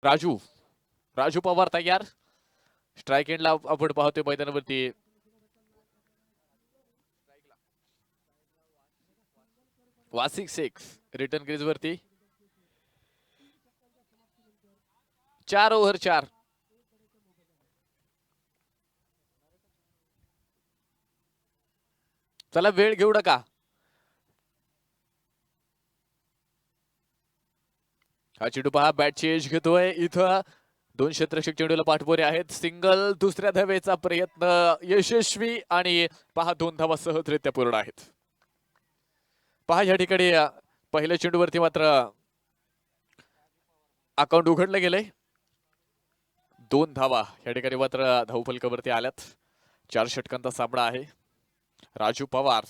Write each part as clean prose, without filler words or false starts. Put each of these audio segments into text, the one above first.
राजू राजू पवार तयार. स्ट्राइक एंडला आपण पाहतोय मैदानावरती. वासिक शेख रिटर्न क्रीज वरती. 4 ओव्हर 4. चला वेळ घेऊ नका. हा चेंडू पहा बॅटची एज घेतोय इथं. 2 क्षेत्ररक्षक चेंडूला पाठबोरे आहेत. सिंगल दुसऱ्या धावेचा प्रयत्न यशस्वी आणि पहा 2 धावा सहजरित्या पूर्ण आहेत. पहा या ठिकाणी पहिल्या चेंडूवरती मात्र अकाउंट उघडलं गेलंय. 2 धावा या ठिकाणी मात्र धावफलकावरती आल्यात. 4 षटकांचा सामना आहे. राजू पवार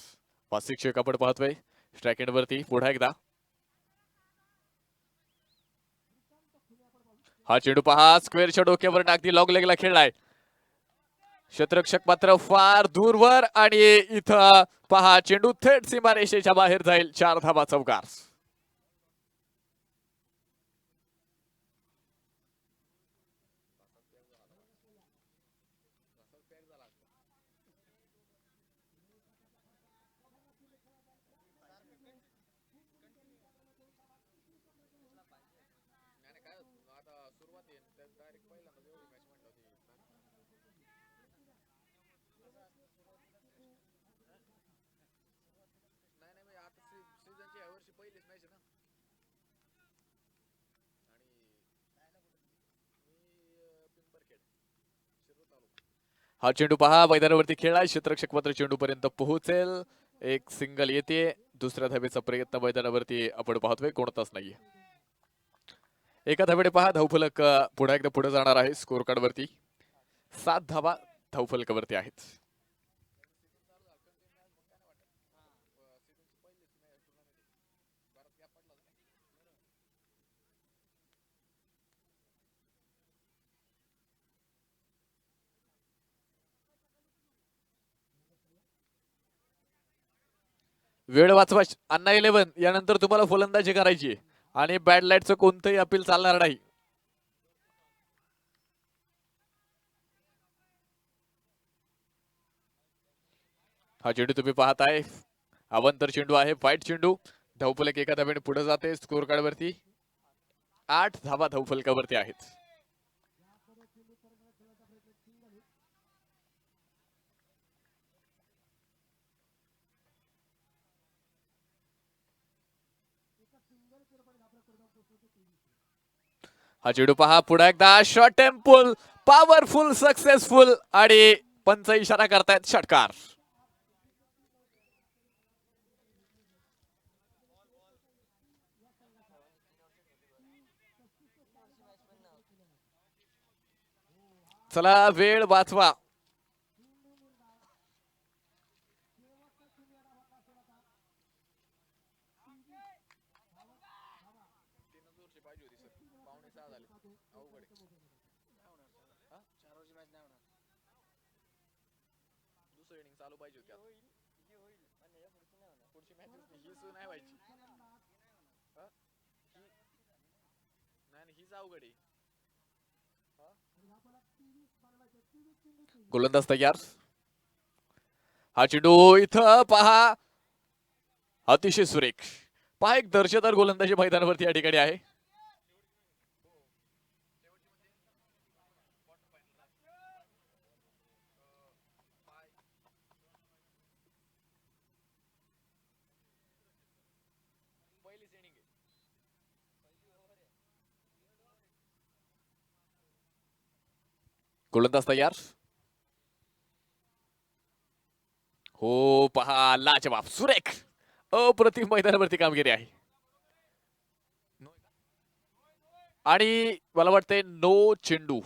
वासिक शेख आपण पाहतोय स्ट्राइक एंड वरती. पुन्हा एकदा हा चेंडू पहा स्क्वेअरच्या डोक्यावर अगदी लॉंग लेगला खेळलाय. क्षेत्ररक्षक मात्र फार दूरवर आणि इथं पहा चेंडू थेट सीमारेषेच्या बाहेर जाईल. 4 धावा चौकार. हा चेंडू पहा मैदानावरती खेळलाय. क्षेत्ररक्षक मात्र चेंडू पर्यंत पोहोचेल. एक सिंगल येते. दुसऱ्या धावेचा प्रयत्न मैदानावरती आपण पाहतोय कोणताच नाहीये. एका धावेने पहा धावफलक पुन्हा एकदा पुढे जाणार आहे. स्कोर कार्ड वरती 7 धावा धावफलकावरती आहेत. वेळ वाचवा अन्ना 11. यानंतर तुम्हाला फलंदाजी करायची आणि बॅड लाईटचं कोणतंही अपील चालणार नाही. हा चेंडू तुम्ही पाहताय अवंतर चेंडू आहे. फाईट चेंडू. धावफलक एका धावेने पुढे जाते. स्कोर कार्ड वरती 8 धावा धावफलकावरती आहेत. हा चेंडू पहा पुढे एकदा शॉर्ट टेम्पल पॉवरफुल सक्सेसफुल आणि पंच इशारा करतायत षटकार. चला वेळ वाचवा. गोलंदाज तयार. हा चेंडू इथं पहा अतिशय सुरेख. पहा एक दर्जेदार गोलंदाजी मैदानावरती या ठिकाणी आहे. गोलंदाज तयार. हो पहा लाजवाब सुरेख अप्रतिम मैदानावरती कामगिरी आहे. आणि मला वाटतंय नो चेंडू.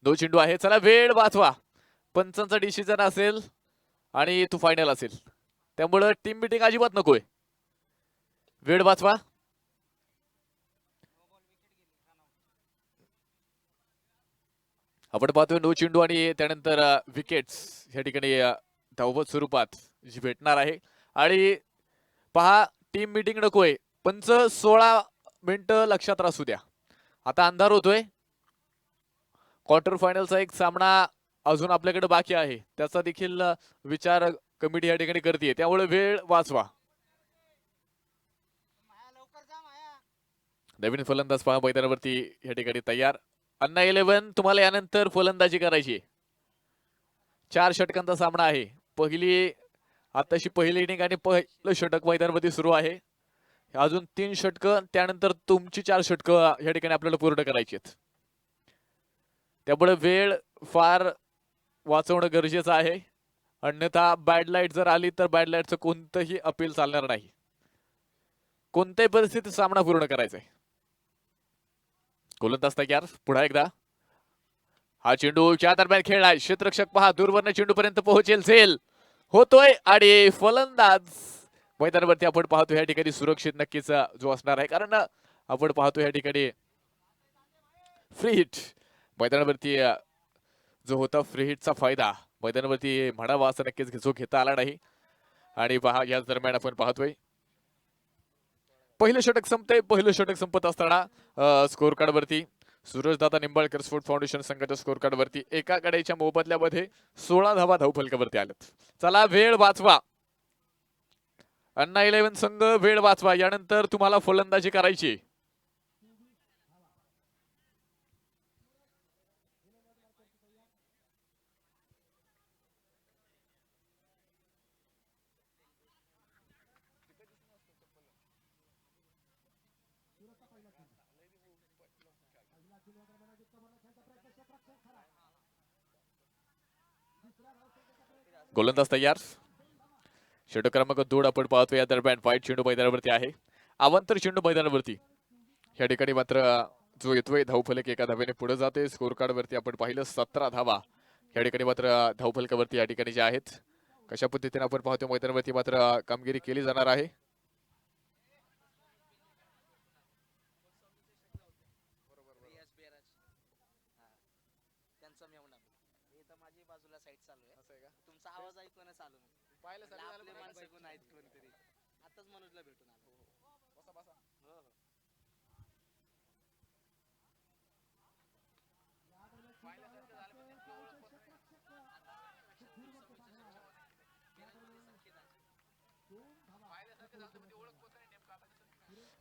नो चेंडू आहे. चला वेळ वाचवा. पंचांचा डिसिजन असेल आणि तो फायनल असेल त्यामुळं टीम मिटिंग अजिबात नकोय. वेळ वाचवा. आपण पाहतोय नो चेंडू आणि त्यानंतर विकेट्स या ठिकाणी धावत स्वरूपात जी भेटणार आहे. आणि पहा टीम मीटिंग नकोय. पंच 16 मिनिटं लक्षात राहू द्या. आता अंधार होतोय. क्वार्टर फायनलचा एक सामना अजून आपल्याकडे बाकी आहे, त्याचा देखील विचार कमिटी या ठिकाणी करते. त्यामुळे वेळ वाचवा. नवीन फलंदाज पहा मैदानावरती या ठिकाणी तयार. अन्ना 11 तुम्हाला यानंतर फलंदाजी करायची. 4 षटकांचा सामना आहे. आताशी पहिली इनिंग आणि पहिलं षटक मैदानावरती सुरू आहे. अजून 3 षटकं, त्यानंतर तुमची 4 षटकं या ठिकाणी आपल्याला पूर्ण करायची आहेत. त्यामुळे वेळ फार वाचवणं गरजेचं आहे. अन्यथा बॅड लाईट जर आली तर बॅड लाईटचं कोणतंही अपील चालणार नाही. कोणत्याही परिस्थितीत सामना पूर्ण करायचा आहे. गोलंदाज तयार. पुन्हा एकदा हा चेंडू च्या दरम्यान खेळलाय. क्षेत्ररक्षक पहा दूरवरनं चेंडू पर्यंत पोहोचेल झेल होतोय आणि फलंदाज मैदानावरती आपण पाहतो या ठिकाणी सुरक्षित नक्कीच जो असणार आहे, कारण आपण पाहतो या ठिकाणी फ्री हिट मैदानावरती जो होता फ्री हिटचा फायदा मैदानावरती म्हणावा असं नक्कीच जो घेता आला नाही. आणि पहा याच दरम्यान आपण पाहतोय पहिलं षटक संपतंय. पहिलं षटक संपत असताना स्कोर कार्ड वरती सूरजदादा निंबाळकर स्पोर्ट फाउंडेशन संघाच्या स्कोर कार्ड वरती एका कडेच्या मोबदल्यामध्ये 16 धावा धावफलकावरती आल्यात. चला वेळ वाचवा. अन्ना 11 संघ वेळ वाचवा. यानंतर तुम्हाला फलंदाजी करायची. गोलंदाज तयार. षटक क्रमांक 2 आपण पाहतो. या दरम्यान वाईट चेंडू मैदानावरती आहे. अवांतर चेंडू मैदानावरती या ठिकाणी मात्र जो येतोय धावफलक एका धावेने पुढे जाते. स्कोर कार्ड वरती आपण पाहिलं 17 धावा या ठिकाणी मात्र धावफलकावरती या ठिकाणी जे आहेत. कशा पद्धतीने आपण पाहतो मैदानावरती मात्र कामगिरी केली जाणार आहे.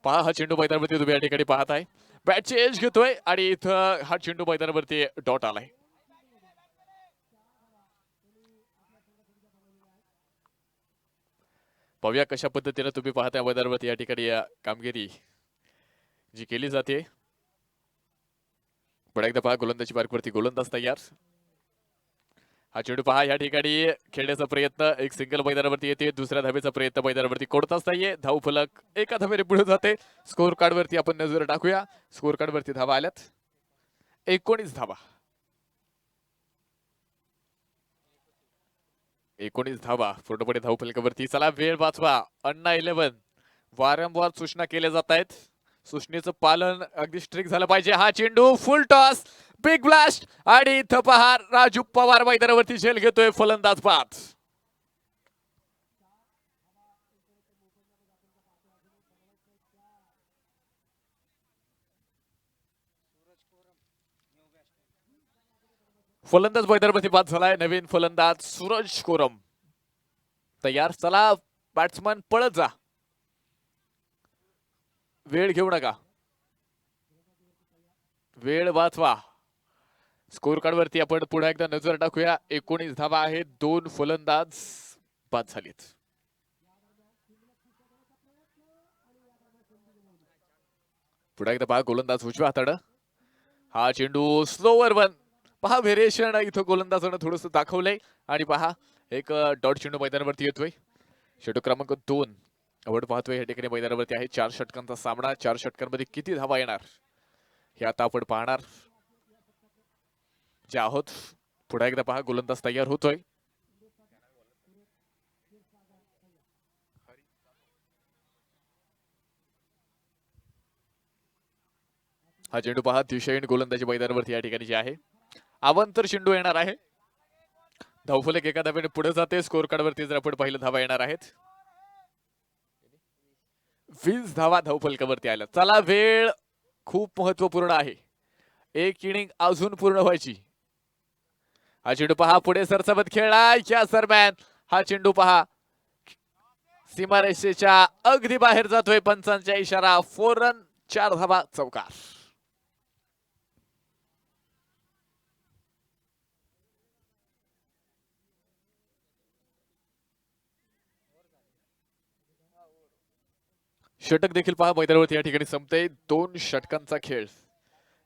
पहा हा चेंडू मैदानावरती तुम्ही या ठिकाणी पाहत आहे. बॅटची एज घेतोय आणि इथं हा चेंडू मैदानावरती डॉट आलाय. पाहूया कशा पद्धतीने तुम्ही पाहताय मैदानावरती या ठिकाणी कामगिरी जी केली जाते. पुन्हा एकदा पहा गोलंदाजी मार्कवरती गोलंदाज तयार. हा चेंडू पहा या ठिकाणी खेळण्याचा प्रयत्न एक सिंगल मैदानावरती येते. दुसऱ्या धावेचा प्रयत्न मैदानावरती कोणताच नाहीये. धावफलक एका धावेने पुढे जाते. स्कोर कार्ड वरती आपण नजर टाकूया. स्कोर कार्ड वरती धावा आल्यात 19 धावा. 19 धावा पूर्णपणे धावफलकावरती. चला वेळ वाचवा. अन्ना 11 वारंवार सूचना केल्या जात आहेत. सूचनेचं पालन अगदी स्ट्रिक्ट झालं पाहिजे. हा चेंडू फुल टॉस बिग ब्लास्ट आणि इथं पहा राजू पवार मैदानावरती झेल घेतोय. फलंदाज बाद. फलंदाज मैदानावरती बाद झालाय. नवीन फलंदाज सूरज कोरम तयार. चला बॅट्समन पळत जा. वेळ घेऊ नका. वेळ वाचवा. स्कोर कार्ड वरती आपण पुन्हा एकदा नजर टाकूया. 19 धावा आहेत. 2 फलंदाज बाद झालेत. पुन्हा एकदा पहा गोलंदाज उजव्या हातानं. हा चेंडू स्लोवर वन. पहा व्हेरिएशन इथं गोलंदाजानं थोडस दाखवलंय आणि पहा एक डॉट चेंडू मैदानावरती येतोय. षटक क्रमांक 2 आपण पाहतोय या ठिकाणी मैदानावरती आहे. 4 षटकांचा सामना. 4 षटकांमध्ये किती धावा येणार हे आता आपण पाहणार जे आहोत. पुन्हा एकदा पहा गोलंदाज तयार होतोय. हा चेंडू पहा दिशेने गोलंदाजी मैदानावरती या ठिकाणी जे आहे. अवांतर चेंडू येणार आहे. धावफलक एका धावेने पुढे जाते. स्कोर कार्ड वरती जर आपण पाहिलं धावा येणार आहेत 20 धावा धावफलकावरती आल्या. चला वेळ खूप महत्वपूर्ण आहे. एक इनिंग अजून पूर्ण व्हायची. हा चेंडू पहा पुढे सरसबत खेळला. या दरम्यान हा चेंडू पहा सीमारेषेच्या अगदी बाहेर जातोय. पंचांचा इशारा. 4 रन 4 धावा चौकार. षटक देखील पहा मैदानावरती या ठिकाणी संपतोय. 2 षटकांचा खेळ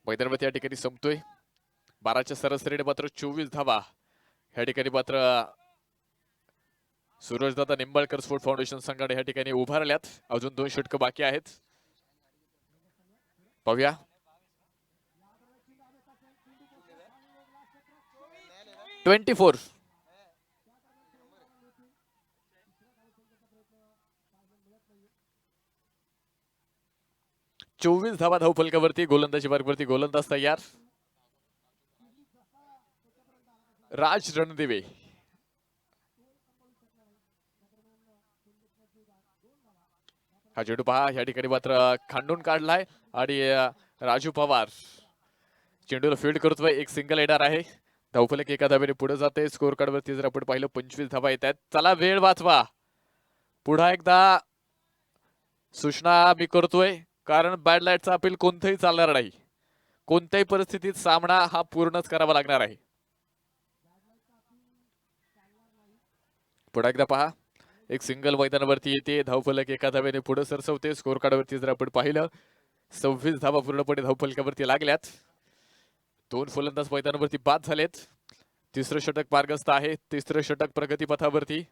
मैदानावरती या ठिकाणी संपतोय. 12च्या सरासरीने मात्र 24 धावा या ठिकाणी मात्र सूरजदादा निंबाळकर स्पोर्ट फाउंडेशन संघाने या ठिकाणी उभारल्यात. अजून 2 षटक बाकी आहेत. पाहूया. ट्वेंटी 24 धावा धावफलकावरती. गोलंदाजी मार्गवरती गोलंदाज तयार. राज रणदिवे. हा चेंडू पहा या ठिकाणी मात्र खांडून काढलाय आणि राजू पवार चेंडूला फील्ड करतोय. एक सिंगल येणार आहे. धावफलक एका धावेने पुढे जाते. स्कोर कार्ड वरती जर आपण पाहिलं 25 धावा येत आहेत. चला वेळ वाचवा. पुन्हा एकदा सूचना मी करतोय कारण बॅड लाईटचा अपील कोणतंही चालणार नाही. कोणत्याही परिस्थितीत सामना हा पूर्णच करावा लागणार आहे. पुन्हा एकदा पहा एक सिंगल मैदानावरती येते. धावफलक एका धावेने पुढे सरसवते. स्कोर कार्डवरती जर आपण पाहिलं 26 धावा पूर्णपणे धावफलकावरती लागल्यात. 2 फलंदाज मैदानावरती बाद झालेत. तिसरं षटक मार्गस्थ आहे. तिसरं षटक प्रगतीपथावरती.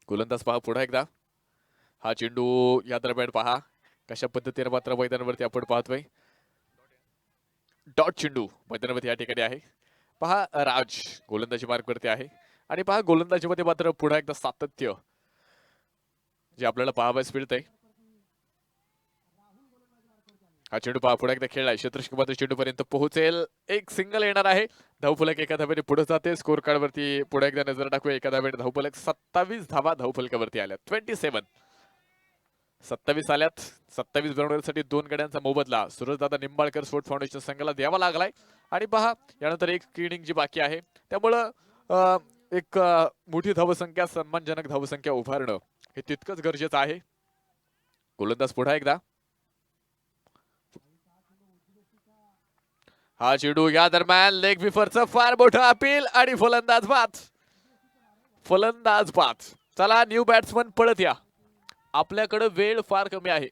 गोलंदाज पहा पुन्हा एकदा. हा चेंडू या दरम्यान पहा कशा पद्धतीने मात्र मैदानावरती आपण पाहतोय. डॉट चेंडू मैदानावरती या ठिकाणी आहे. पहा राज गोलंदाजी मार्गवरती आहे आणि पहा गोलंदाजीमध्ये मात्र पुन्हा एकदा सातत्य जे आपल्याला पाहावयास मिळतंय. हा चेंडू पहा पुन्हा एकदा खेळलाय. क्षेत्ररक्षक चेंडू पर्यंत पोहोचेल. एक सिंगल येणार आहे. धावफलक एका धावेने पुढे जाते. स्कोर कार्ड वरती पुन्हा एकदा नजर टाकूया. एका धावेने धावफलक 27 धावा धावफलकावरती आल्या. 27 आल्यात. 27 बनवण्यासाठी 2 गड्यांचा मोबदला सूरजदादा निंबाळकर स्पोर्ट फाउंडेशन संघाला द्यावा लागलाय. आणि पहा यानंतर एक इनिंग जी बाकी आहे त्यामुळं एक मोठी धावसंख्या सन्मानजनक धावसंख्या उभारणं हे तितकंच गरजेचं आहे. गोलंदाज पुन्हा एकदा. हा चेंडू या दरम्यान लेग बिफरचं फार मोठं अपील आणि फलंदाज बाद. चला न्यू बॅट्समन पळत या. आपल्याकडे वेळ फार कमी आहे.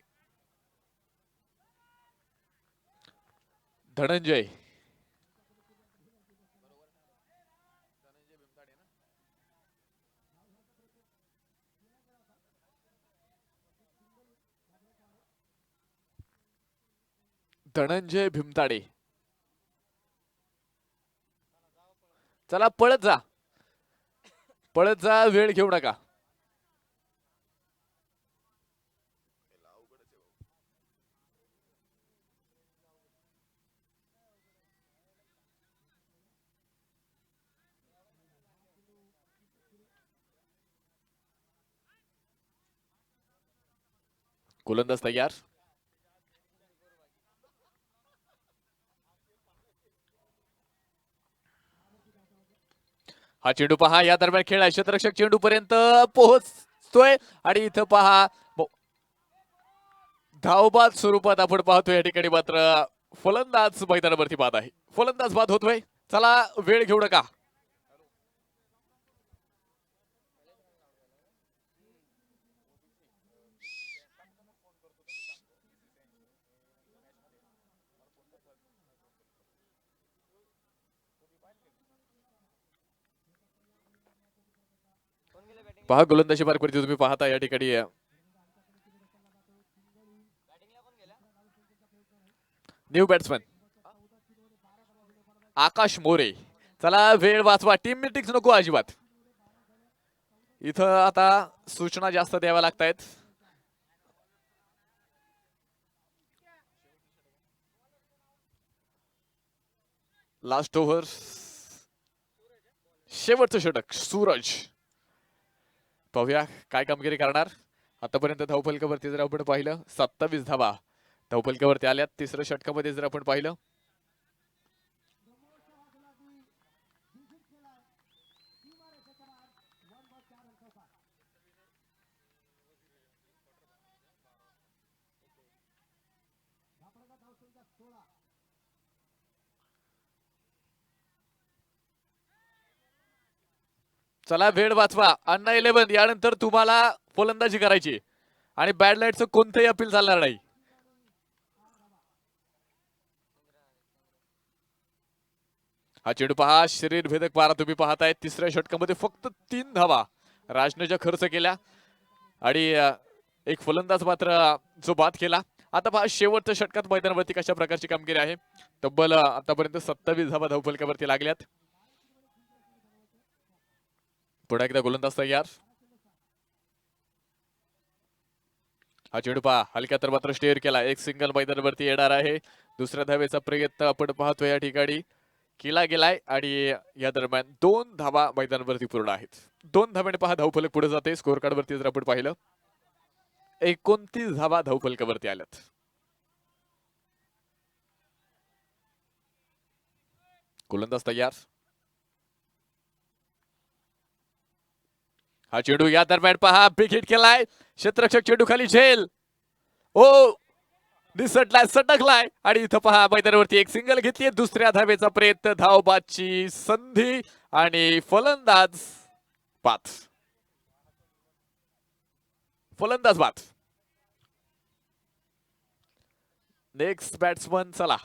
धनंजय भीमताडे. चला पळत जा. वेळ घेऊ नका. गोलंदाज तयार. हा चेंडू पहा या दरम्यान खेळ क्षेत्ररक्षक चेंडू पर्यंत पोहोचतोय आणि इथं पहा धावबाद स्वरूपात आपण पाहतोय. या ठिकाणी मात्र फलंदाज मैदानावरती बाद आहे. फलंदाज बाद होतोय. चला वेळ घेऊ नका. पहा गोलंदाजी मार्गवरती तुम्ही पाहता या ठिकाणी न्यू बॅट्समन आकाश मोरे. चला वेळ वाचवा. टीम मीटिंग नको अजिबात. इथं आता सूचना जास्त द्याव्या लागतायत. लास्ट ओव्हर शेवटचं षटक सूरज. पाहूया काय कामगिरी करणार. आतापर्यंत धावफलकावरती जर आपण पाहिलं 27 धावा धावफलकावरती आल्यात. तिसऱ्या षटकामध्ये जर आपण पाहिलं चला वेळ वाचवा. अण्णा 11 यानंतर तुम्हाला फलंदाजी करायची आणि बॅड लाईटचं कोणतंही अपील चालणार नाही. हा चेंडू पहा, शरीर भेदक पारा तुम्ही पाहताय. तिसऱ्या षटकामध्ये फक्त 3 धावा राजनच्या खर्च केल्या आणि एक फलंदाज मात्र जो बाद केला. आता पहा शेवटच्या षटकात मैदानावरती कशा प्रकारची कामगिरी आहे. तब्बल आतापर्यंत 27 धावा धावफलकावरती लागल्यात. पुन्हा एकदा गोलंदाज तयार. हा चेंडू पहा हलक्या तर मात्र स्टेअर केला. एक सिंगल मैदानावरती येणार आहे. दुसऱ्या धावेचा प्रयत्न आपण पाहतो या ठिकाणी केला गेलाय आणि या दरम्यान 2 धावा मैदानावरती पूर्ण आहेत. 2 धाव्याने पहा धावफलक पुढे जाते. स्कोर कार्ड वरती जर आपण पाहिलं 29 धावा धावफलकावरती आल्यात. गोलंदाज तयार. हा चेंडू या दरम्यान पहा बिग हिट केलाय. क्षेत्ररक्षक चेंडू खाली झेल. ओ निसटलाय, सटकलाय आणि इथं पहा मैदानावरती एक सिंगल घेतली. दुसऱ्या धावेचा प्रयत्न, धावबादची संधी आणि फलंदाज बाद. फलंदाज बाद. नेक्स्ट बॅट्समन चला.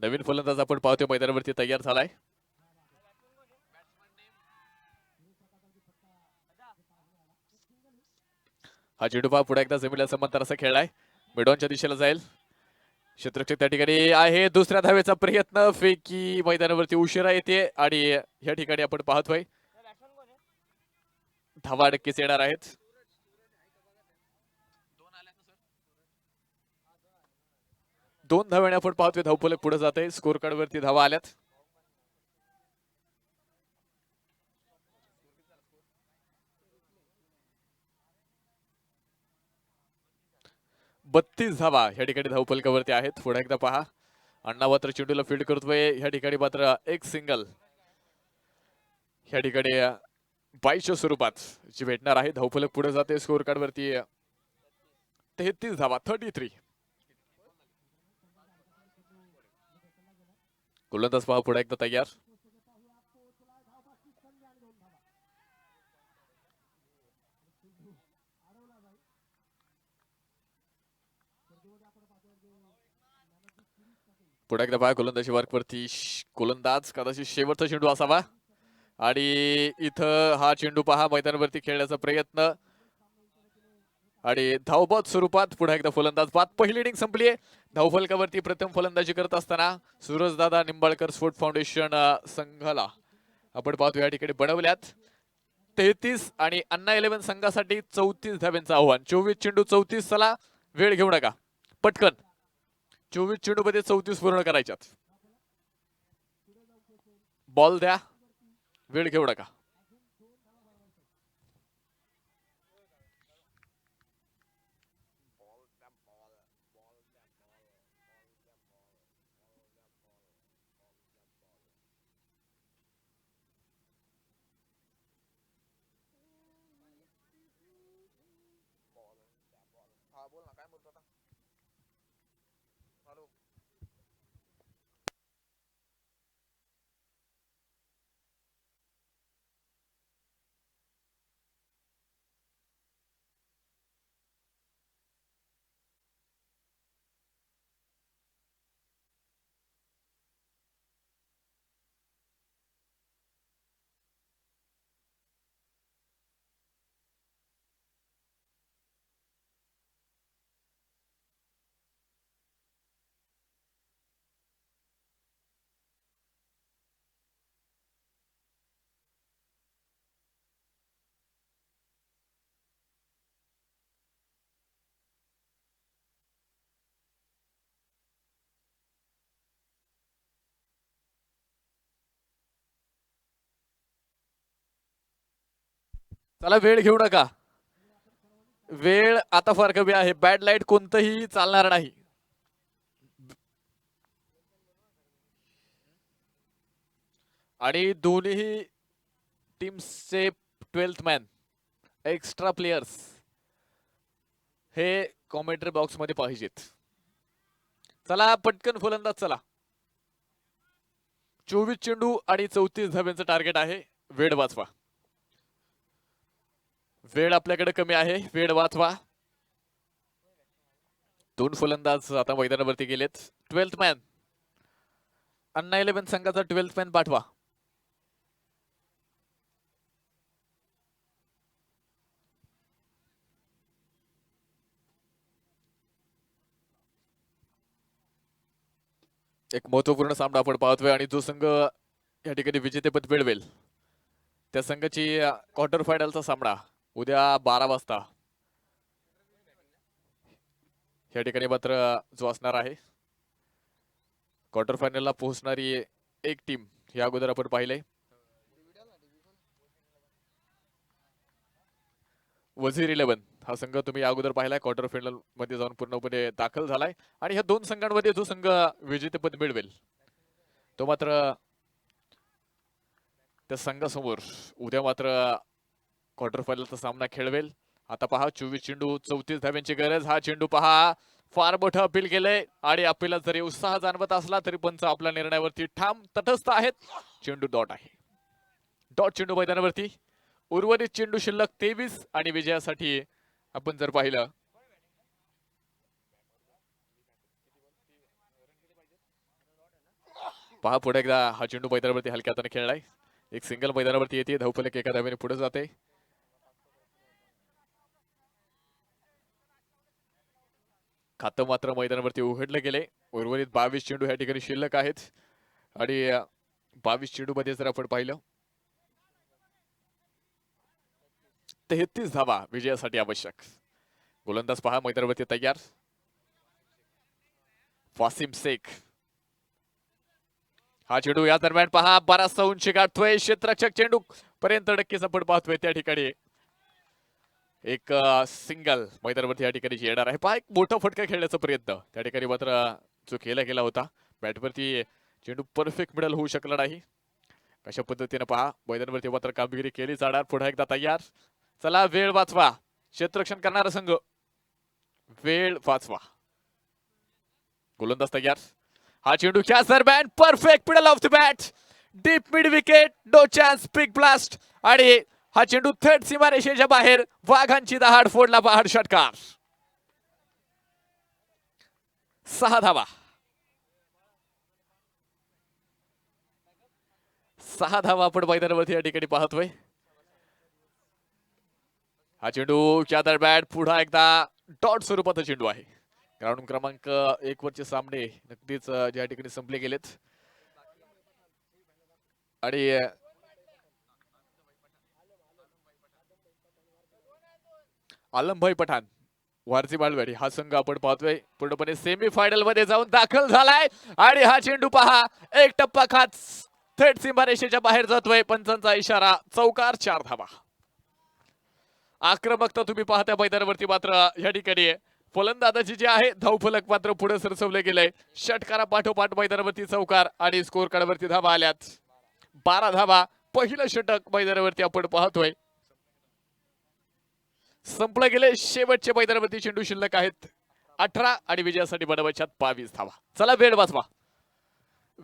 नवीन फलंदाज आपण पाहतोय मैदानावरती तयार झालाय. हा चेंडू पहा पुढे एकदा जमिनीला समांतर असा खेळलाय. मिडॉनच्या दिशेला जाईल. क्षेत्ररक्षक त्या ठिकाणी आहे. दुसऱ्या धावेचा प्रयत्न, फेकी मैदानावरती उशिरा येते आणि या ठिकाणी आपण पाहतोय धावा नक्कीच येणार आहेत. 2 धाव्याने आपण पाहतोय धावफलक पुढे जाते. स्कोर कार्ड वरती धावा आल्यात. बत्तीस धावा या ठिकाणी धावफलकावरती आहेत. पुढे एकदा पहा अण्णा मात्र चेंडूला फील्ड करतोय. या ठिकाणी मात्र एक सिंगल या ठिकाणी 22च्या स्वरूपात जी भेटणार आहे. धावफलक पुढे जाते. स्कोर कार्ड वरती 33 धावा 33. गोलंदाज पहा पुढे एकदा तयार. पुढे एकदा पहा गोलंदाजी वर्क वरती गोलंदाज कदाचित शेवटचा चेंडू असावा आणि इथं हा चेंडू पहा मैदानावरती खेळण्याचा प्रयत्न आणि धावबाद स्वरूपात पुन्हा एकदा फलंदाज बाद. पहिली इनिंग संपली आहे. धावफलकावरती प्रथम फलंदाजी करत असताना सूरजदादा निंबाळकर स्पोर्ट फाउंडेशन संघाला आपण पाहतो या ठिकाणी बनवल्यात 33 आणि अण्णा 11 संघासाठी 34 धाव्यांचं आव्हान. 24 चेंडू 34. चला वेळ घेऊ नका, पटकन 24 चेंडू मध्ये 34 पूर्ण करायच्यात. बॉल द्या, वेळ घेऊ नका. चला वेळ घेऊ नका. वेळ आता फार कमी आहे. बॅड लाईट कोणतंही चालणार नाही. आणि दोन्ही टीम्सचे 12th मॅन एक्स्ट्रा प्लेयर्स हे कॉमेंट्री बॉक्स मध्ये पाहिजेत. चला पटकन फलंदाज चला. 24 चेंडू आणि 34 धाब्यांचं टार्गेट आहे. वेळ वाचवा. वेळ आपल्याकडे कमी आहे. वेळ वाचवा. 2 फलंदाज आता मैदानावरती गेलेत. 12th मॅन अन्ना 11 संघाचा 12th मॅन पाठवा. एक महत्वपूर्ण सामना आपण पाहतोय आणि जो संघ या ठिकाणी विजेतेपद मिळवेल त्या संघाची क्वार्टर फायनलचा सामना उद्या 12 वाजता या ठिकाणी मात्र जो असणार आहे. क्वार्टर फायनलला पोहोचणारी एक टीम या अगोदर आपण पाहिले वजीर 11 हा संघ तुम्ही या अगोदर पाहिलाय. क्वार्टर फायनल मध्ये जाऊन पूर्णपणे दाखल झालाय आणि ह्या दोन संघांमध्ये जो संघ विजेतेपद मिळवेल तो मात्र त्या संघासमोर उद्या मात्र क्वार्टर फायनलचा सामना खेळवेल. आता पहा 24 चेंडू 34 धाब्यांची गरज. हा चेंडू पहा फार मोठं अपील केलंय आणि अपीलला जरी उत्साह जाणवत असला तरी पंच आपल्या निर्णयावरती ठाम तटस्थ आहेत. चेंडू डॉट आहे. डॉट चेंडू मैदानावरती. उर्वरित चेंडू शिल्लक 23 आणि विजयासाठी आपण जर पाहिलं पहा पुढे एकदा हा चेंडू मैदानावरती हलक्या हाताने खेळलाय. एक सिंगल मैदानावरती येते. धावफलक एका धावेने पुढे जाते. खातं मात्र मैदानावरती उघडलं गेले. उर्वरित 22 चेंडू या ठिकाणी शिल्लक आहेत आणि 22 चेंडू मध्ये जर आपण पाहिलं 33 धावा विजयासाठी आवश्यक. गोलंदाज पहा मैदानावरती तयार. वासिम शेख. हा चेंडू या दरम्यान पहा बराचसा उंची गाठतोय. क्षेत्ररक्षक चेंडू पर्यंत नक्कीच आपण पाहतोय त्या ठिकाणी एक सिंगल मैदानावरती या ठिकाणी येणार आहे. पहा एक मोठा फटका खेळण्याचा प्रयत्न त्या ठिकाणी मात्र जो केला गेला होता. बॅटवरती चेंडू परफेक्ट मिडल होऊ शकला नाही. अशा पद्धतीने पहा मैदानावरती मात्र कामगिरी केली जाणार. पुन्हा एकदा तयार. चला वेळ वाचवा. क्षेत्ररक्षण करणारा संघ वेळ वाचवा. गोलंदाज तयार. हा चेंडू क्या दरम्यान perfect middle of the bat. Deep mid wicket. No chance. Big blast आणि हा चेंडू थेट सीमारेषेच्या बाहेर. वाघांची दहाड फोडला पहाड षटकार. 6 धावा. 6 धावा आपण मैदानावरती या ठिकाणी पाहतोय. हा चेंडू क्या दरम्यान पुन्हा एकदा डॉट स्वरूपाचा चेंडू आहे. ग्राउंड क्रमांक 1 वरचे सामने नक्कीच ज्या ठिकाणी संपले गेलेत आणि आलमभाई पठाण वारसी बालवाडी हा संघ आपण पाहतोय पूर्णपणे सेमी फायनल मध्ये जाऊन दाखल झालाय आणि हा चेंडू पहा एक टप्पा खात थेट सीमारेषेच्या बाहेर जातोय. पंचांचा इशारा. चौकार. 4 धावा. आक्रमकता तुम्ही पाहता मैदानावरती मात्र या ठिकाणी फलंदाजी जी आहे धावफलक मात्र पुढे सरसवले गेले. षटकारा पाठोपाठ मैदानावरती चौकार आणि स्कोर कार्डवरती धावा आल्यात. 12 धावा. पहिलं षटक मैदानावरती आपण पाहतोय संपलं गेले. शेवटचे मैदानावरती चेंडू शिल्लक आहेत 18 आणि विजयासाठी बनवायच्यात 22 धावा. चला वेळ वाचवा.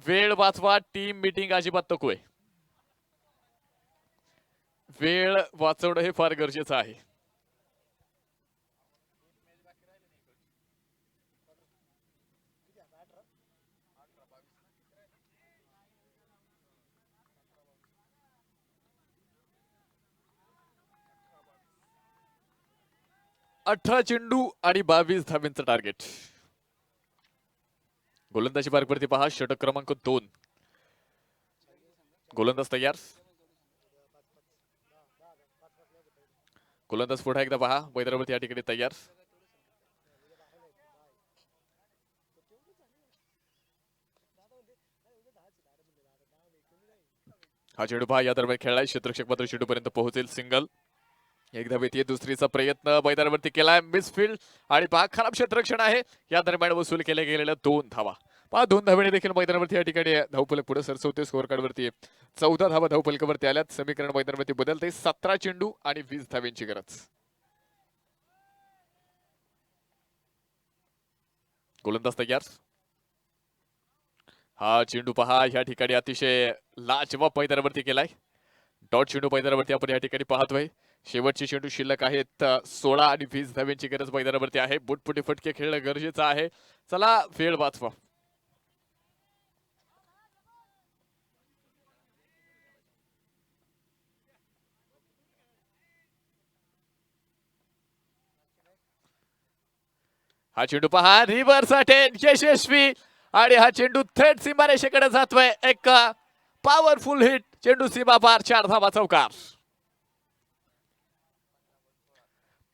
वेळ वाचवा. टीम मीटिंग अजिबात नकोय. वेळ वाचवणं हे फार गरजेचं आहे. अठरा चेंडू आणि 22 धाब्यांचं टार्गेट. गोलंदाजी मार्गवरती पहा षटक क्रमांक 2. गोलंदाज तयार. गोलंदाज पुन्हा एकदा पहा मैदानावरती या ठिकाणी तयार. हा चेंडू पहा या दरम्यान खेळलाय. क्षेत्ररक्षक मात्र चेंडू पर्यंत पोहोचेल. सिंगल. एक धाव येते, दुसरीचा प्रयत्न मैदानावरती केलाय, मिसफील्ड आणि पहा खराब क्षेत्ररक्षण आहे. या दरम्यान वसूल केल्या गेलेल्या 2 धावा. पहा 2 धावेने देखील मैदानावरती या ठिकाणी धावफलक पुढे सरसवते. स्कोअर कार्डवरती 14 धावा धावफलकावरती आल्यात. समीकरण मैदानावरती बदलते. 17 चेंडू आणि 20 धाव्यांची गरज. गोलंदाज तयार. हा चेंडू पहा या ठिकाणी अतिशय लाजवाब मैदानावरती केलाय. डॉट चेंडू मैदानावरती आपण या ठिकाणी पाहतोय. शेवटचे चेंडू शिल्लक आहेत. 16 आणि 20 धाव्यांची गरज मैदानावरती आहे. बुटपुटी फटके खेळणं गरजेचं आहे. चला वेळ वाचवा. हा चेंडू पहा रिव्हर्स अटेम्प्ट यशस्वी आणि हा चेंडू थेट सीमारेषेकडे जातोय. एक पॉवरफुल हिट. चेंडू सीमा पार. 4 धावा चौकार.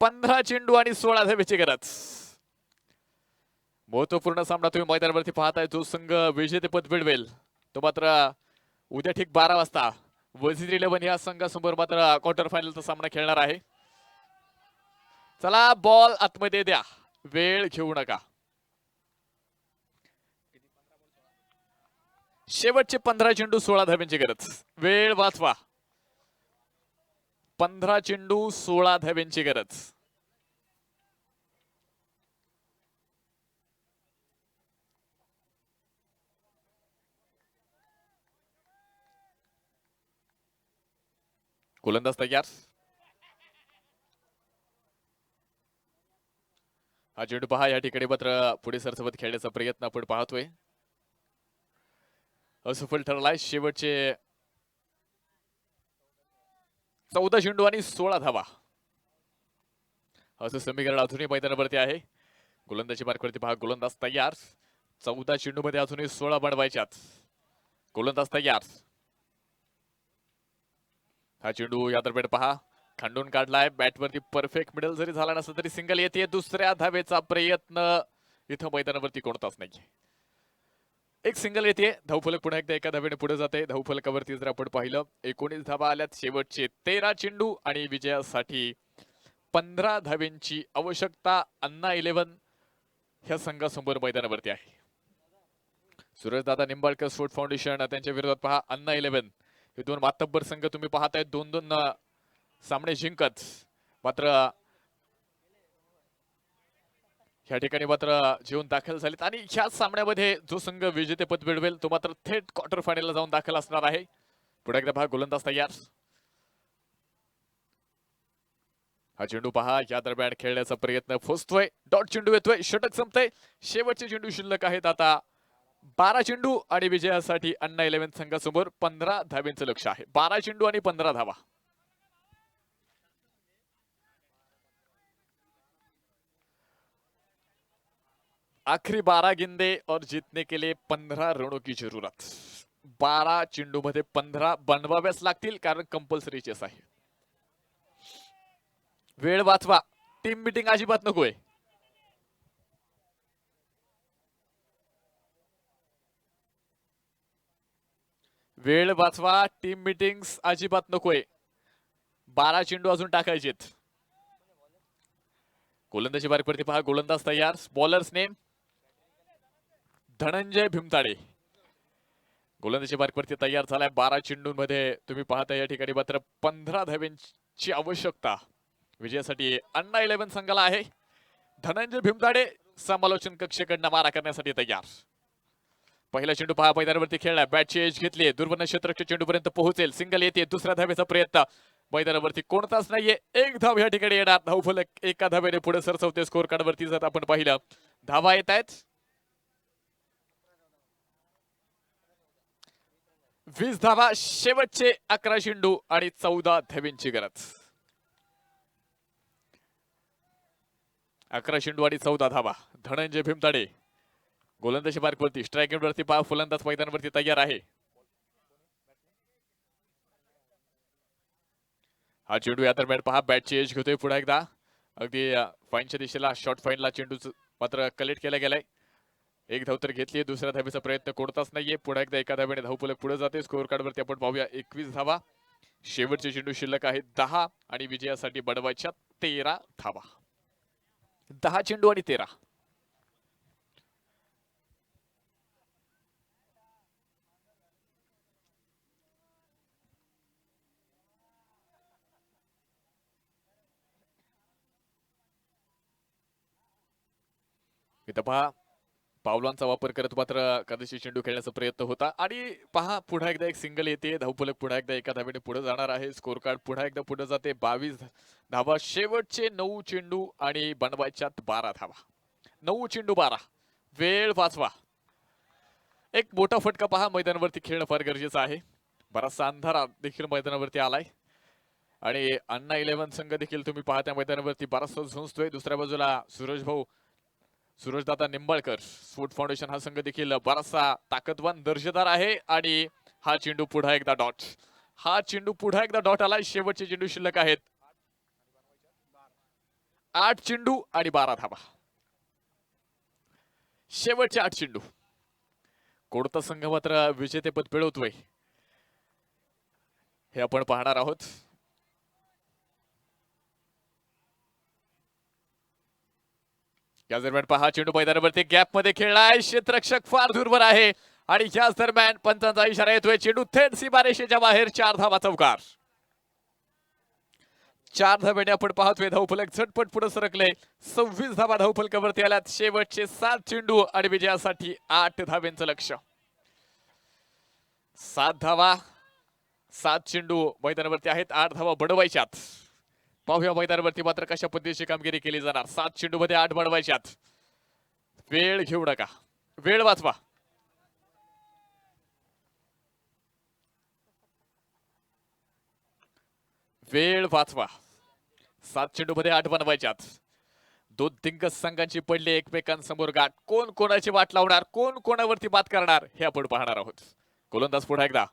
15 चेंडू आणि 16 धावेची गरज. महत्वपूर्ण सामना तुम्ही मैदानावरती पाहताय. जो संघ विजेतेपद मिळवेल तो मात्र उद्या ठीक 12 वाजता वजीर 11 या संघासमोर मात्र क्वार्टर फायनलचा सामना खेळणार आहे. चला बॉल आतमध्ये द्या. वेळ घेऊ नका. शेवटचे 15 चेंडू 16 धाव्यांची गरज. वेळ वाचवा. 15 चेंडू 16 धाव्यांची गरज. गोलंदाज तयार. हा चेंडू पहा या ठिकाणी मात्र पुढे सरसवत खेळण्याचा प्रयत्न आपण पाहतोय. असफल ठरलाय. शेवटचे 14 चेंडू आणि 16 धावा असं समीकरण अजूनही मैदानावरती आहे. गोलंदाजी मार्कवरती पहा. गोलंदाज तयार. 14 चेंडू मध्ये अजूनही 16 बनवायच्यात. गोलंदाज तयार. हा चेंडू या दरम्यान पहा खंडून काढलाय. बॅटवरती परफेक्ट मिडल जरी झाला नसला तरी सिंगल येते. दुसऱ्या धावेचा प्रयत्न इथं मैदानावरती कोणताच नाही. एक सिंगल येते. धावफलक पुन्हा एकदा एका धावेने पुढे जाते. धावफलकावरती जर आपण पाहिलं 19 धावा आल्यात. शेवटचे 13 चेंडू आणि विजयासाठी 15 धावेंची आवश्यकता अन्ना 11 ह्या संघासमोर मैदानावरती आहे. सुरेशदादा निंबाळकर स्पोर्ट फाउंडेशन त्यांच्या विरोधात पहा अन्ना 11 हे 2 मातब्बर संघ तुम्ही पाहताय. 2-2 सामने जिंकत मात्र ह्या ठिकाणी मात्र जेवून दाखल झालेत आणि ह्या सामन्यामध्ये जो संघ विजेतेपद मिळवेल तो मात्र थेट क्वार्टर फायनलला जाऊन दाखल असणार आहे. पुढे एकदा पहा. गोलंदाज तयार. हा चेंडू पहा या दरम्यान खेळण्याचा प्रयत्न फसतोय. डॉट चेंडू येतोय. षटक संपतंय. शेवटचे चेंडू शिल्लक आहेत आता 12 चेंडू आणि विजयासाठी अन्ना 11 संघासमोर 15 धावेंचं लक्ष आहे. 12 चेंडू आणि 15 धावा. आखरी 12 गेंदे और जीतने के लिए 15 रनों की जरूरत. 12 चेंडू मध्ये 15 बनवाव्याच लागतील कारण कंपल्सरी चेस आहे. वेळ वाचवा. टीम मीटिंग अजिबात नकोय. वेळ वाचवा. टीम मीटिंग्स अजिबात नकोय. 12 चेंडू अजून टाकायचेत. गोलंदाजी बारीकवरती पहा. गोलंदाज तयार. Bowlers name Dhananjay Bhimtade. गोलंदाजी बारीकवरती तयार झालाय. 12 चेंडूंमध्ये तुम्ही पाहता या ठिकाणी मात्र 15 धावेंची आवश्यकता विजयासाठी अन्ना 11 संघाला आहे. धनंजय भीमताडे समालोचन कक्षेकडनं मारा करण्यासाठी तयार. पहिला चेंडू पहा मैदानावरती खेळलाय. बॅटची एज घेतली. दुर्वर्ण क्षेत्रच्या चेंडूपर्यंत पोहोचेल. सिंगल येते. दुसऱ्या धावेचा प्रयत्न मैदानावरती कोणताच नाहीये. एक धाव या ठिकाणी येणार. धावफलक एका धावेने पुढे सरसवते. स्कोर कार्डवरती जर आपण पाहिलं धावा येत आहेत 20 धावा. शेवटचे 11 चेंडू आणि 14 धावेंची गरज. 11 चेंडू आणि 14 धावा. धनंजय भीमताडे गोलंदाजी मार्कवरती. स्ट्राईक वरती पहा. फलंदाज मैदानावरती तयार आहे. हा चेंडू या दरम्यान पहा बॅटची एज घेतोय. पुन्हा एकदा अगदी फाईनच्या दिशेला शॉर्ट फाईनला चेंडू मात्र कलेक्ट केला गेलाय. एक धाव तर घेतली. दुसऱ्या धावेचा प्रयत्न कोणताच नाहीये. पुन्हा एकदा एका धावेने धावफलक पुढे जाते. स्कोअर कार्डवरती आपण पाहूया 21 धावा. शेवटचे चेंडू शिल्लक आहेत 10 आणि विजयासाठी बनवायच्या 13 धावा. 10 चेंडू आणि 13. इथं पहा पावलांचा वापर करत मात्र कदाचित चेंडू खेळण्याचा प्रयत्न होता आणि पहा पुन्हा एकदा एक सिंगल येते. धावफलक पुन्हा एकदा एका धावेने पुढे जाणार आहे. स्कोर कार्ड पुन्हा एकदा पुढे जाते. 22 धावा. शेवटचे 9 चेंडू आणि बनवायच्यात 12 धावा. 9 चेंडू 12. वेळ वाचवा. एक मोठा फटका पहा मैदानावरती खेळणं फार गरजेचं आहे. बराचसा अंधार देखील मैदानावरती आलाय आणि अण्णा 11 संघ देखील तुम्ही पाहता मैदानावरती बराचसा झुंजतोय. दुसऱ्या बाजूला सूरजदादा निंबाळकर स्फोट फाउंडेशन हा संघ देखील बराचसा ताकदवान दर्जेदार आहे आणि हा चेंडू पुन्हा एकदा डॉट. हा चेंडू पुन्हा एकदा डॉट आलाय. शेवटचे चेंडू शिल्लक आहेत 8 चेंडू आणि 12 धावा. शेवटचे 8 चेंडू. कोणता संघ मात्र विजेतेपद मिळवतोय हे आपण पाहणार आहोत. या दरम्यान पहा चेंडू मैदानावरती गॅप मध्ये खेळलाय. क्षेत्ररक्षक फार दूरवर आहे आणि याच दरम्यान पंचांचा इशारा येतोय. चेंडू थेट सीमारेषेच्या बाहेर. 4 धावा चौकार. 4 धाब्याने आपण पाहतोय धावफलक झटपट पुढे सरकले. 26 धावा धावफलकावरती आल्यात. शेवटचे 7 चेंडू आणि विजयासाठी 8 धाव्यांचं लक्ष. 7 धावा 7 चेंडू मैदानावरती आहेत. 8 धावा बनवायच्यात. पाहूया मैदानावरती मात्र कशा पद्धतीची कामगिरी केली जाणार. 7 चेंडू मध्ये 8 बनवायच्यात. वेळ घेऊ नका. वेळ वाचवा. वेळ वाचवा. 7 चेंडू मध्ये 8 बनवायच्यात. दोन दिग्गज संघांची पडली एकमेकांसमोर गाठ. कोण कोणाची वाट लावणार, कोण कोणावरती बात करणार हे आपण पाहणार आहोत. गोलंदाज पुन्हा एकदा.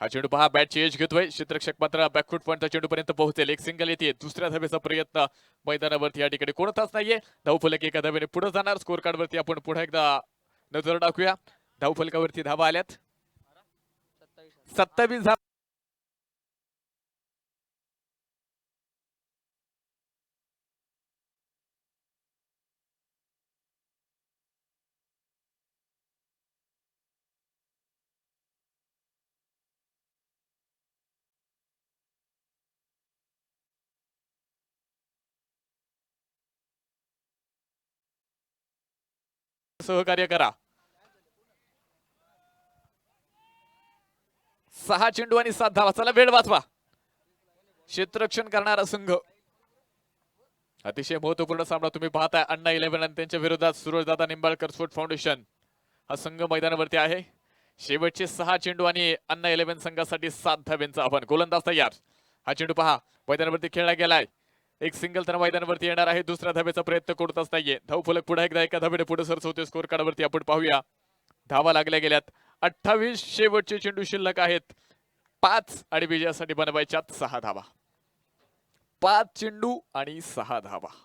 हा चेंडू पहा बॅटची एज घेतोय. क्षेत्ररक्षक मात्र बॅकफूट पॉइंटच्या चेंडूपर्यंत पोहोचेल. एक सिंगल येते. दुसऱ्या धावेचा प्रयत्न मैदानावरती या ठिकाणी कोणताच नाहीये. धावफलक एका धावेने पुढे जाणार. स्कोर कार्ड वरती आपण पुन्हा एकदा नजर टाकूया. धावफलकावरती धावा आल्यात 27 धावा. सहकार्य करा. 6 चेंडू आणि 7 धावा. चला वेळ वाचवा. क्षेत्ररक्षण करणारा संघ. अतिशय महत्वपूर्ण सामना तुम्ही पाहताय. अण्णा 11 आणि त्यांच्या विरोधात सूरजदादा निंबाळकर स्पोर्ट फाउंडेशन हा संघ मैदानावरती आहे. शेवटचे 6 चेंडू आणि अण्णा 11 संघासाठी 7 धाव्यांचं आव्हान. गोलंदाज तयार. हा चेंडू पहा मैदानावरती खेळला गेलाय. एक सिंगल तर मैदानावरती येणार आहे. दुसऱ्या धावेचा प्रयत्न कोणताच नाहीये. धावफलक पुढे एकदा एका धावेने पुढे सरसवते. स्कोर कार्डवरती आपण पाहूया. धावा लागल्या गेल्यात 28. शेवटचे चेंडू शिल्लक आहेत 5 आणि विजयासाठी बनवायच्यात 6 धावा. 5 चेंडू आणि 6 धावा.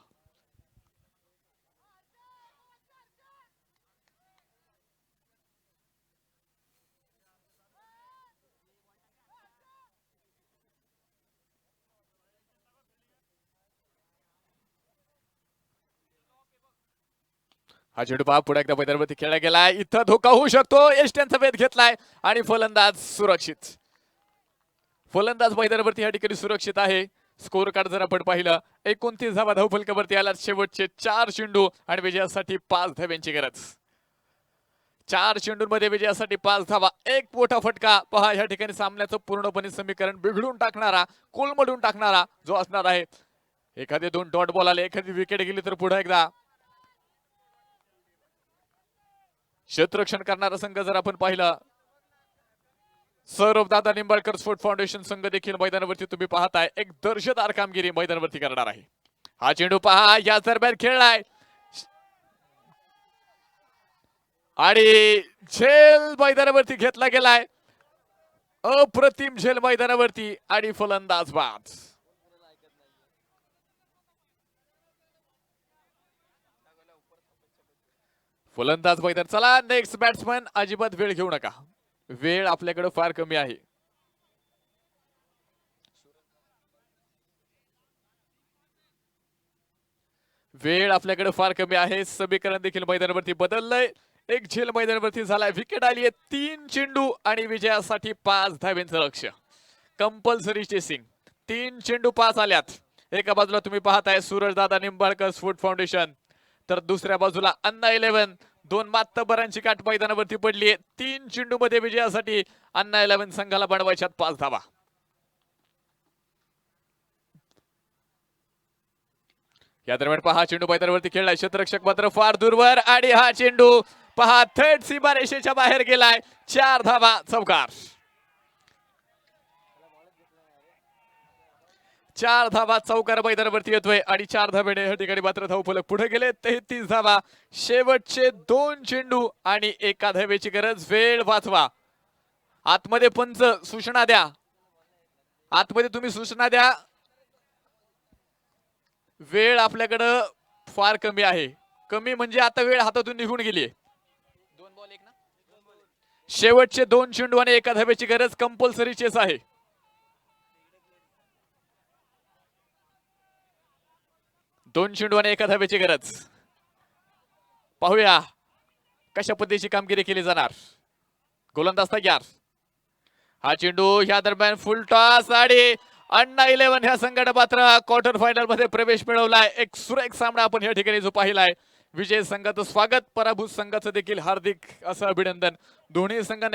हा चेंडू पहा पुढे एकदा मैदानावरती खेळला गेलाय. इथं धोका होऊ शकतो. एष्ट्यांचा वेध घेतलाय आणि फलंदाज सुरक्षित. फलंदाज मैदानावरती या ठिकाणी सुरक्षित आहे. स्कोर कार्ड जर आपण पाहिलं 29 धावा धावफलकावरती आला. शेवटचे 4 चेंडू आणि विजयासाठी 5 धाव्यांची गरज. 4 चेंडूंमध्ये विजयासाठी 5 धावा. एक मोठा फटका पहा या ठिकाणी सामन्याचं पूर्णपणे समीकरण बिघडून टाकणारा, कोलमडून टाकणारा जो असणार आहे. एखादे 2 डॉट बॉल आले, एखादी विकेट गेली तर पुढे एकदा क्षेत्ररक्षण करणारा संघ जर आपण पाहिलं सौरभदादा निंबाळकर स्पोर्ट फाउंडेशन संघ देखील मैदानावरती तुम्ही पाहताय एक दर्जेदार कामगिरी मैदानावरती करणार आहे. हा चेंडू पहा या दरम्यान खेळलाय आणि झेल मैदानावरती घेतला गेलाय. अप्रतिम झेल मैदानावरती आणि फलंदाज बाद. फलंदाज मैदान. चला नेक्स्ट बॅट्समन. अजिबात वेळ घेऊ नका. वेळ आपल्याकडे फार कमी आहे. वेळ आपल्याकडे फार कमी आहे. समीकरण देखील मैदानावरती बदललंय. एक झेल मैदानावरती झालाय. विकेट आली आहे. 3 चेंडू आणि विजयासाठी 5 धावेंचं लक्ष्य. Compulsory chasing. 3 चेंडू 5 आल्यात. एका बाजूला तुम्ही पाहताय सूरजदादा निंबाळकर स्फूट फाउंडेशन, तर दुसऱ्या बाजूला अन्ना 11. 2 मातबरांची काट मैदानावरती पडली आहे. 3 चेंडू मध्ये विजयासाठी अन्ना 11 संघाला बनवायच्यात 5 धावा. या दरम्यान पहा चेंडू मैदानावरती खेळलाय. क्षेत्ररक्षक मात्र फार दूरवर आणि हा चेंडू पहा थर्ड सीमारेषेच्या बाहेर गेलाय. 4 धावा चौकार. 4 धावा चौकार मैदानावरती येतोय आणि 4 धावेने या ठिकाणी मात्र धावफलक पुढे गेले. 33 धावा. शेवटचे 2 चेंडू आणि 1 धावेची गरज. वेळ वाचवा. आतमध्ये पंच सूचना द्या. आतमध्ये तुम्ही सूचना द्या. वेळ आपल्याकडं फार कमी आहे. कमी म्हणजे आता वेळ हातातून निघून गेली. 2 बॉल 1 ना. शेवटचे 2 चेंडू आणि 1 धावेची गरज. कंपल्सरी चेस आहे. 2 चेंडू आणि 1 धावेची गरज. पाहूया कशा पद्धतीची कामगिरी केली जाणार. गोलंदाज तयार. हा चेंडू या दरम्यान फुल टॉस आणि अन्ना 11 ह्या संघाने मात्र क्वार्टर फायनल मध्ये प्रवेश मिळवलाय. एक सुरेख सामना आपण या ठिकाणी जो पाहिलाय. विजय संघाचं स्वागत, पराभूत संघाचं देखील हार्दिक असं अभिनंदन. दोन्ही संघाने